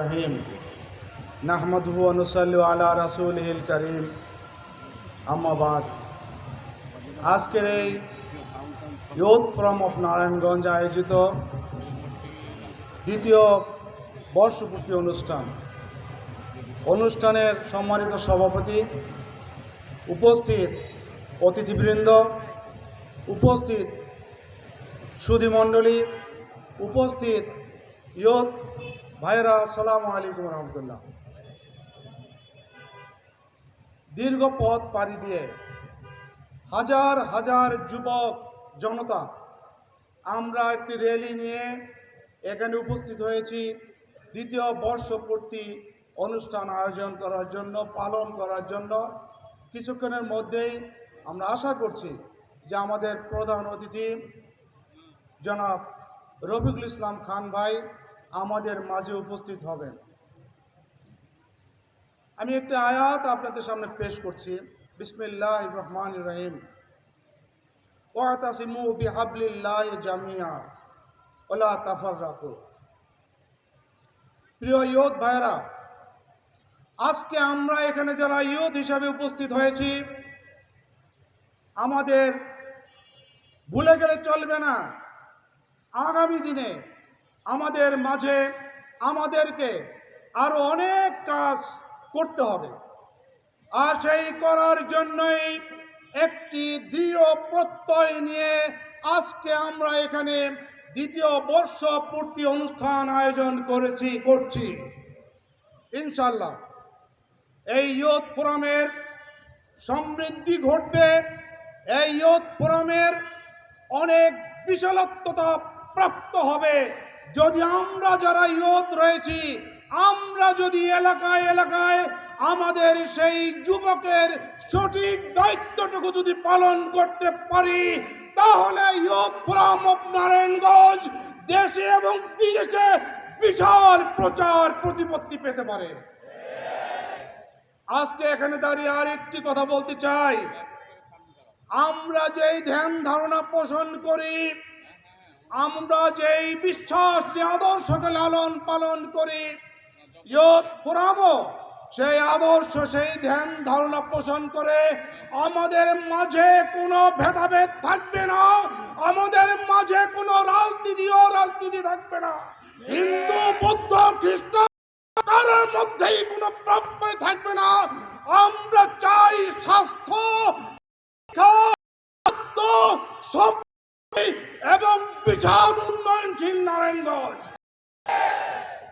রহিম নাহমাদুহু ওয়া নুসাল্লি আলা রাসূলিহিল কারীম আম্মা বাদ। আজকের এই ইয়ুথ ফোরাম অফ নারায়ণগঞ্জ আয়োজিত দ্বিতীয় বর্ষপূর্তি অনুষ্ঠানের সম্মানিত সভাপতি, উপস্থিত অতিথিবৃন্দ, উপস্থিত সুধীমণ্ডলী, উপস্থিত ইয়ুথ ভাইরা, আসসালামু আলাইকুম রহমতুল্লাহ। দীর্ঘ পথ পাড়ি দিয়ে হাজার হাজার যুবক জনতা আমরা একটি র্যালি নিয়ে এখানে উপস্থিত হয়েছি দ্বিতীয় বর্ষপূর্তি অনুষ্ঠান আয়োজন করার জন্য, পালন করার জন্য। কিছুক্ষণের মধ্যেই আমরা আশা করছি যে আমাদের প্রধান অতিথি জনাব রফিকুল ইসলাম খান ভাই আমাদের মাঝে উপস্থিত হবেন। আমি একটি আয়াত আপনাদের সামনে পেশ করছি। বিসমিল্লাহির রহমানির রহিম। ওয়াতাসিমু বিহাবলিল্লাহি জামিয়া ওয়ালা তাফাররাকু। প্রিয় ইয়ুথ ভাইরা, আজকে আমরা এখানে যারা ইয়ুথ হিসাবে উপস্থিত হয়েছি, আমাদের ভুলে গেলে চলবে না, আগামী দিনে আমাদের মাঝে আমাদেরকে আরো অনেক কাজ করতে হবে। আর সেই করার জন্যই একটি দৃঢ় প্রত্যয় নিয়ে আজকে আমরা এখানে দ্বিতীয় বর্ষপূর্তি অনুষ্ঠান আয়োজন করছি ইনশাআল্লাহ। এই ইয়ুথ ফোরামের সমৃদ্ধি ঘটবে, এই ইয়ুথ ফোরামের অনেক বিশালত্বতা প্রাপ্ত হবে যদি আমরা যারা ইয়ুথ রয়েছি, আমরা যদি এলাকায় এলাকায় আমাদের সেই যুবকের সঠিক দায়িত্বটুকু যদি পালন করতে পারি, তাহলে ইয়ুথ ফোরাম অফ নারায়ণগঞ্জ দেশে এবং বিদেশে বিশাল প্রচার প্রতিপত্তি পেতে পারে। আজকে এখানে দাঁড়িয়ে আর একটি কথা বলতে চাই। আমরা যেই ধ্যান ধারণা পোষণ করি, আমরা যেই বিশ্বাস, যে আদর্শকে লালন পালন করি, ইয়ুথ ফোরামও সেই আদর্শ, সেই ধ্যান ধারণা পোষণ করে আমাদের মাঝে কোনো ভেদাভেদ থাকবে না, আমাদের মাঝে কোনো রাজনীতি থাকবে না। হিন্দু, বৌদ্ধ, খ্রিস্টান কারোর মধ্যেই কোনো প্রত্যয় থাকবে না। আমরা চাই স্বাস্থ্য, এবং বিশাল উন্নয়নশীল নারায়ণগঞ্জ।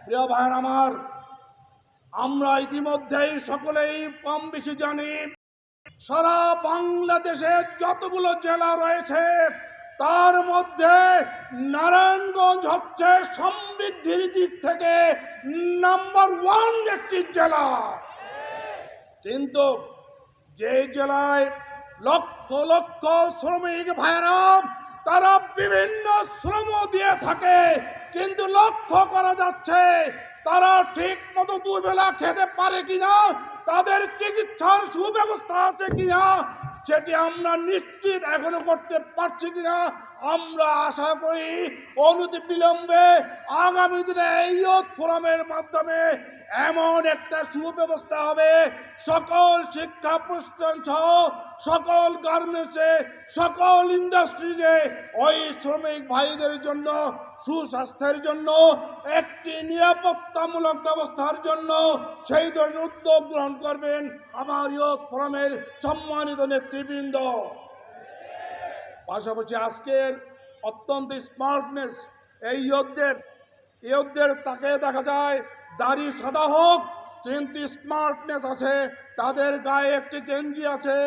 প্রিয় ভাইয়ের আমার, আমরা ইতিমধ্যেই সকলেই কম বেশি জানি, সারা বাংলাদেশে যতগুলো জেলা রয়েছে তার মধ্যে নারায়ণগঞ্জ হচ্ছে সমৃদ্ধির দিক থেকে নাম্বার 1 একটি জেলা। কিন্তু যে জেলায় লক্ষ লক্ষ শ্রমিক ভাইরা তারা বিভিন্ন শ্রম দিয়ে থাকে, কিন্তু লক্ষ্য করা যাচ্ছে তারা ঠিক মতো দুবেলা খেতে পারে কিনা, তাদের চিকিৎসার সুব্যবস্থা আছে কিনা সেটি আমরা নিশ্চিত এখনো করতে পারছি কিনা। আমরা আশা করি অনতি বিলম্বে আগামী দিনে এই ইয়ুথ ফোরামের মাধ্যমে এমন একটা সুব্যবস্থা হবে, সকল শিক্ষা প্রতিষ্ঠান সহ সকল গার্মেন্টসে, সকল ইন্ডাস্ট্রিজে ওই শ্রমিক ভাইদের জন্য সুস্বাস্থ্যের জন্য, একটি নিরাপত্তামূলক ব্যবস্থার জন্য সেই ধরনের উদ্যোগ গ্রহণ করবেন আমার ইয়ুথ ফোরামের সম্মানিত নেতৃবৃন্দ। পাশাপাশি আজকের অত্যন্ত স্মার্টনেস, এই ইয়ুথদের তাকে দেখা যায় দাড়ি সাদা হোক কিন্তু স্মার্টনেস আছে, তাদের গায়ে একটি গেঞ্জি আছে,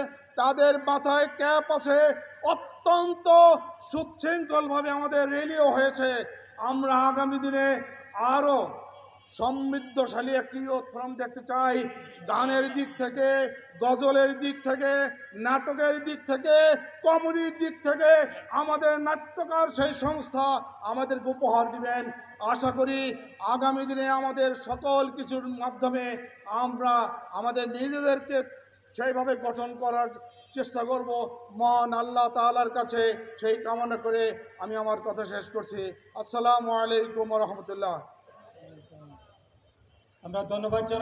তাদের মাথায় ক্যাপ আছে, অত্যন্ত সুশৃঙ্খলভাবে আমাদের র্যালিও হয়েছে। আমরা আগামী দিনে আরো সমৃদ্ধশালী একটি ইয়ুথ ফোরাম দেখতে চাই। গানের দিক থেকে, গজলের দিক থেকে, নাটকের দিক থেকে, কমেডির দিক থেকে আমাদের নাট্যকার সেই সংস্থা আমাদেরকে উপহার দিবেন। আশা করি আগামী দিনে আমাদের সকল কিছুর মাধ্যমে আমরা আমাদের নিজেদেরকে সেইভাবে গঠন করার চেষ্টা করব। মহান আল্লাহ তাআলার কাছে সেই কামনা করে আমি আমার কথা শেষ করছি। আসসালামু আলাইকুম ওয়া রাহমাতুল্লাহ। আমরা ধন্যবাদ জানাই।